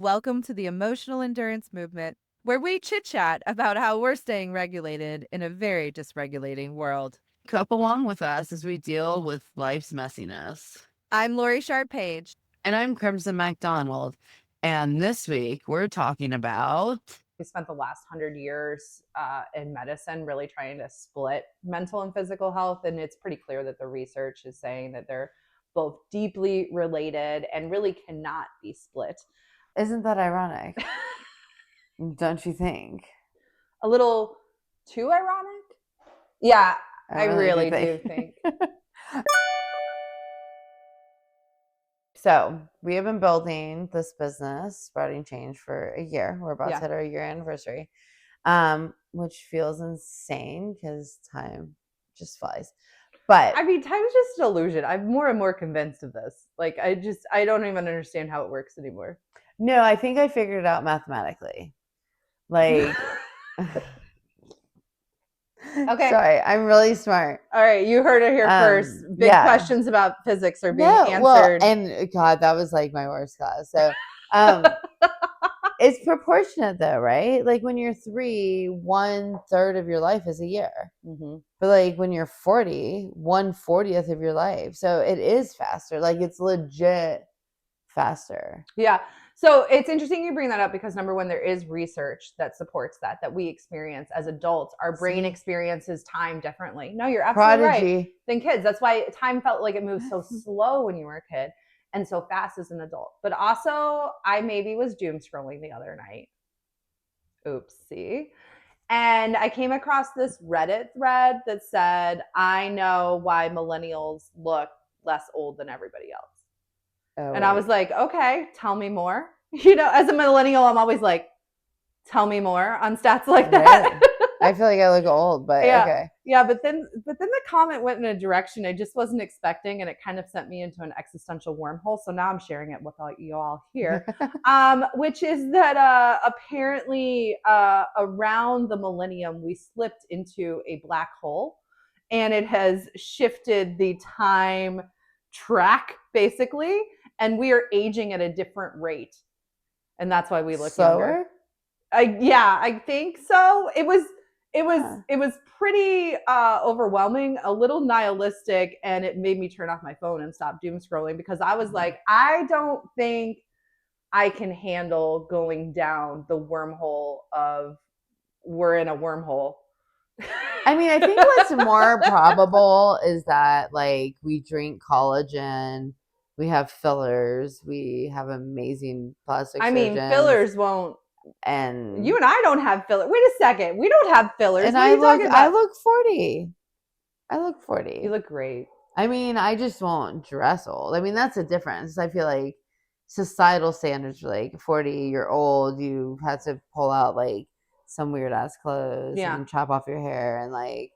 Welcome to the Emotional Endurance Movement, where we chit-chat about how we're staying regulated in a very dysregulating world. Come along with us as we deal with life's messiness. I'm Laurie Sharp-Page. And I'm Crimson McDonald. And this week we're talking about... We spent the last 100 years in medicine really trying to split mental and physical health. And it's pretty clear that the research is saying that they're both deeply related and really cannot be split. Isn't that ironic? Don't you think? A little too ironic? Yeah, I really do think. So we have been building this business, Sprouting Change, for a year. We're about to hit our year anniversary, which feels insane because time just flies. But I mean, time is just an illusion. I'm more and more convinced of this. Like, I don't even understand how it works anymore. No, I think I figured it out mathematically. Like, okay. Sorry, I'm really smart. All right, you heard it here first. Big questions about physics are being answered. Well, and God, that was like my worst class. So it's proportionate though, right? Like when you're 3, 1/3 of your life is a year. Mm-hmm. But like when you're 40, 1/40th of your life. So it is faster. Like it's legit faster. Yeah. So it's interesting you bring that up because number one, there is research that supports that we experience as adults. Our brain experiences time differently. No, you're absolutely right. Than kids. That's why time felt like it moved so slow when you were a kid and so fast as an adult. But also I maybe was doom scrolling the other night. Oopsie. And I came across this Reddit thread that said, I know why millennials look less old than everybody else. And I was like, okay, tell me more. You know, as a millennial, I'm always like, tell me more on stats like that. I feel like I look old, but yeah. Okay. Yeah, but then the comment went in a direction I just wasn't expecting, and it kind of sent me into an existential wormhole. So now I'm sharing it with you all here, which is that apparently around the millennium, we slipped into a black hole, and it has shifted the time track, basically. And we are aging at a different rate. And that's why we look younger. Yeah, I think so. It was pretty overwhelming, a little nihilistic, and it made me turn off my phone and stop doom scrolling because I was like, I don't think I can handle going down the wormhole of we're in a wormhole. I mean, I think what's more probable is that like we drink collagen. We have fillers. We have amazing plastic surgeons. I mean, fillers won't. And you and I don't have fillers. Wait a second. We don't have fillers. And I look 40. I look 40. You look great. I mean, I just won't dress old. I mean, that's a difference. I feel like societal standards are like 40, you're old. You had to pull out like some weird ass clothes and chop off your hair. And like,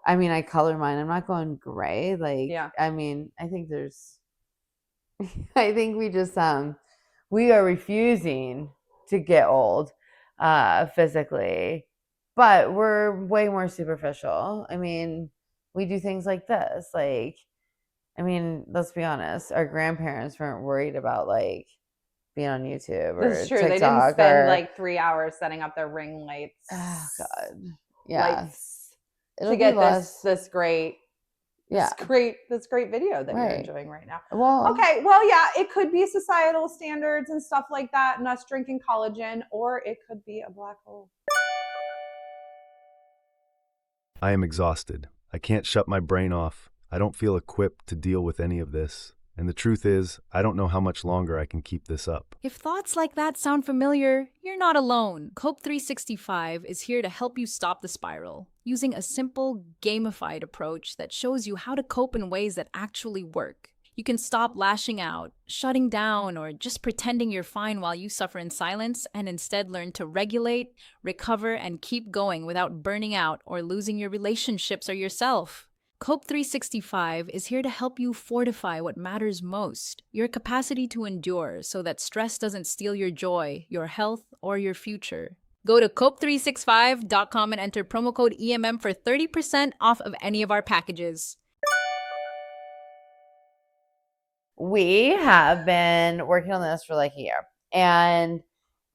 I mean, I color mine. I'm not going gray. Like, I mean, I think we just, we are refusing to get old physically, but we're way more superficial. I mean, we do things like this. Like, I mean, let's be honest. Our grandparents weren't worried about like being on YouTube or That's true. TikTok. They didn't spend like 3 hours setting up their ring lights. Oh God. Yeah. Lights to get this great. Yeah. This great video that you're enjoying right now. Well, okay. Well, yeah, it could be societal standards and stuff like that and us drinking collagen, or it could be a black hole. I am exhausted. I can't shut my brain off. I don't feel equipped to deal with any of this. And the truth is, I don't know how much longer I can keep this up. If thoughts like that sound familiar, you're not alone. Cope 365 is here to help you stop the spiral, using a simple, gamified approach that shows you how to cope in ways that actually work. You can stop lashing out, shutting down, or just pretending you're fine while you suffer in silence, and instead learn to regulate, recover, and keep going without burning out or losing your relationships or yourself. Cope 365 is here to help you fortify what matters most, your capacity to endure so that stress doesn't steal your joy, your health, or your future. Go to cope365.com and enter promo code EMM for 30% off of any of our packages. We have been working on this for like a year. And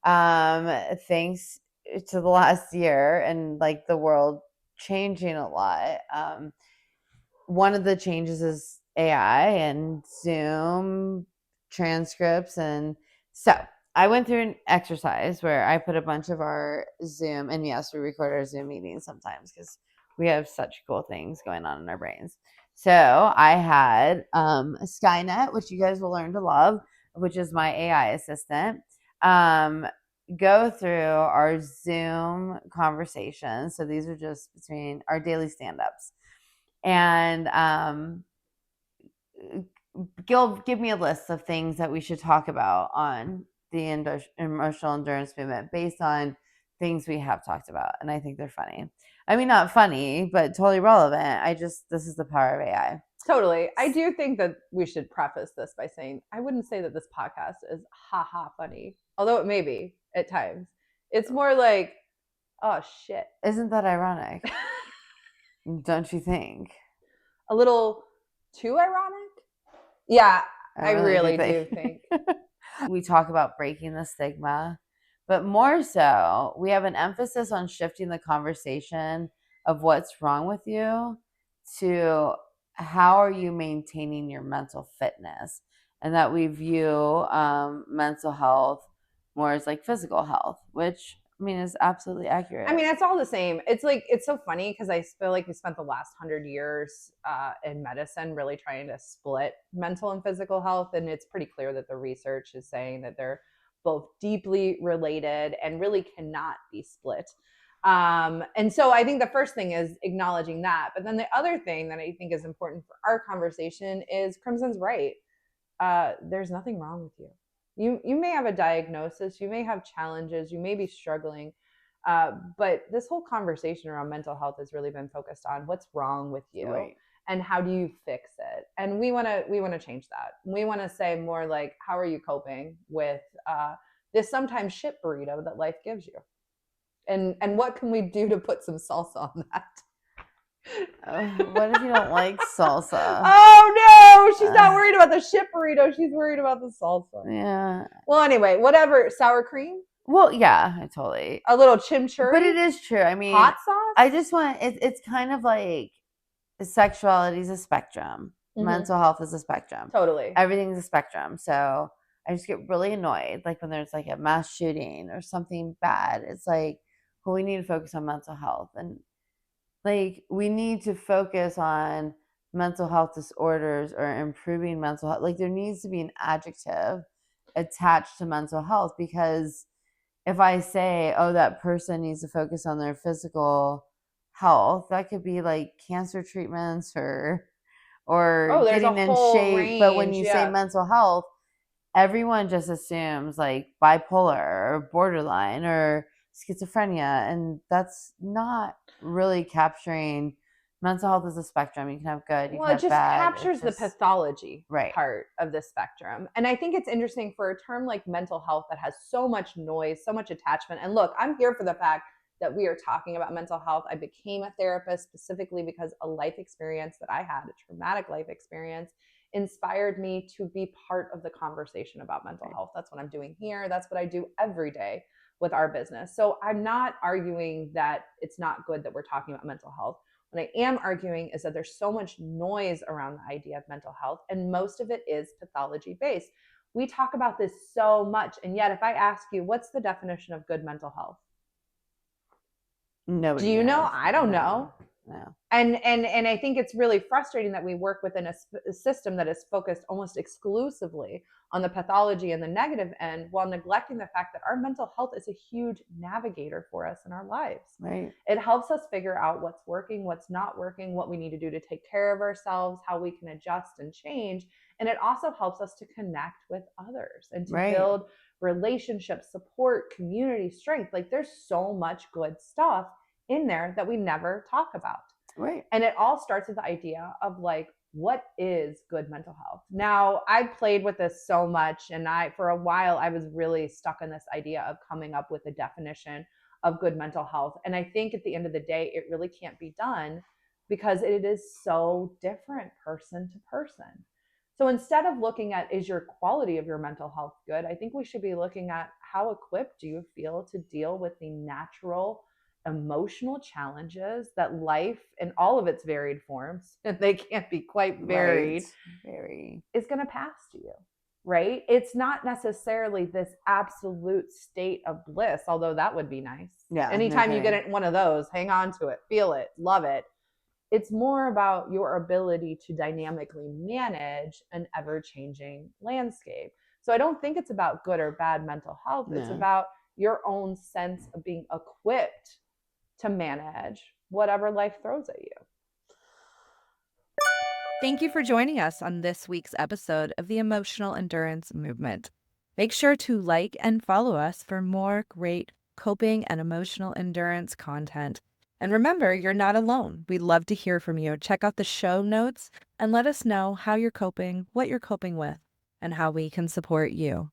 thanks to the last year and like the world changing a lot, one of the changes is AI and Zoom transcripts. And so I went through an exercise where I put a bunch of our Zoom, and yes, we record our Zoom meetings sometimes because we have such cool things going on in our brains. So I had Skynet, which you guys will learn to love, which is my AI assistant, go through our Zoom conversations. So these are just between our daily stand-ups. And give me a list of things that we should talk about on the emotional endurance movement based on things we have talked about. And I think they're funny. I mean, not funny, but totally relevant. This is the power of AI. Totally. I do think that we should preface this by saying I wouldn't say that this podcast is ha funny, although it may be at times. It's more like, oh shit. Isn't that ironic? Don't you think? A little too ironic? Yeah, I really do do think. We talk about breaking the stigma, but more so, we have an emphasis on shifting the conversation of what's wrong with you to how are you maintaining your mental fitness, and that we view mental health more as like physical health, which I mean is absolutely accurate. I mean, it's all the same. It's like, it's so funny because I feel like we spent the last 100 years in medicine really trying to split mental and physical health. And it's pretty clear that the research is saying that they're both deeply related and really cannot be split. And so I think the first thing is acknowledging that. But then the other thing that I think is important for our conversation is Crimson's right. There's nothing wrong with you. You may have a diagnosis, you may have challenges, you may be struggling. But this whole conversation around mental health has really been focused on what's wrong with you, right, and how do you fix it. And we want to change that. We want to say more like, how are you coping with this sometimes shit burrito that life gives you, and what can we do to put some salsa on that? What if you don't like salsa? Oh no, she's not worried about the shit burrito. She's worried about the salsa. Yeah. Well, anyway, whatever. Sour cream? Well, yeah, I totally. A little chimichurri? But it is true. I mean, hot sauce? I just want it's kind of like sexuality is a spectrum. Mm-hmm. Mental health is a spectrum. Totally. Everything's a spectrum. So I just get really annoyed, like when there's like a mass shooting or something bad. It's like, well, we need to focus on mental health, and like we need to focus on mental health disorders or improving mental health. Like there needs to be an adjective attached to mental health, because if I say, oh, that person needs to focus on their physical health, that could be like cancer treatments or getting in shape. Range, but when you say mental health, everyone just assumes like bipolar or borderline or schizophrenia, and that's not really capturing mental health as a spectrum. You can have good, you can have bad. Well, it just captures the pathology part of the spectrum. And I think it's interesting for a term like mental health that has so much noise, so much attachment. And look, I'm here for the fact that we are talking about mental health. I became a therapist specifically because a life experience that I had, a traumatic life experience, inspired me to be part of the conversation about mental health. That's what I'm doing here. That's what I do every day with our business. So I'm not arguing that it's not good that we're talking about mental health. What I am arguing is that there's so much noise around the idea of mental health, and most of it is pathology based. We talk about this so much, and yet if I ask you, what's the definition of good mental health? Nobody Do you know? knows. I don't know. No. And I think it's really frustrating that we work within a system that is focused almost exclusively on the pathology and the negative end, while neglecting the fact that our mental health is a huge navigator for us in our lives. Right. It helps us figure out what's working, what's not working, what we need to do to take care of ourselves, how we can adjust and change. And it also helps us to connect with others and to build relationships, support, community, strength. Like there's so much good stuff in there that we never talk about. Right. And it all starts with the idea of like, what is good mental health? Now, I played with this so much, and for a while, I was really stuck in this idea of coming up with a definition of good mental health. And I think at the end of the day, it really can't be done because it is so different person to person. So instead of looking at is your quality of your mental health good, I think we should be looking at how equipped do you feel to deal with the natural emotional challenges that life in all of its varied forms, and they can't be quite varied, Very. is going to pass to you, right? It's not necessarily this absolute state of bliss, although that would be nice. Yeah, no Anytime you kidding. get one of those, hang on to it, feel it, love it. It's more about your ability to dynamically manage an ever-changing landscape. So I don't think it's about good or bad mental health. It's No. about your own sense of being equipped to manage whatever life throws at you. Thank you for joining us on this week's episode of the Emotional Endurance Movement. Make sure to like and follow us for more great coping and emotional endurance content. And remember, you're not alone. We'd love to hear from you. Check out the show notes and let us know how you're coping, what you're coping with, and how we can support you.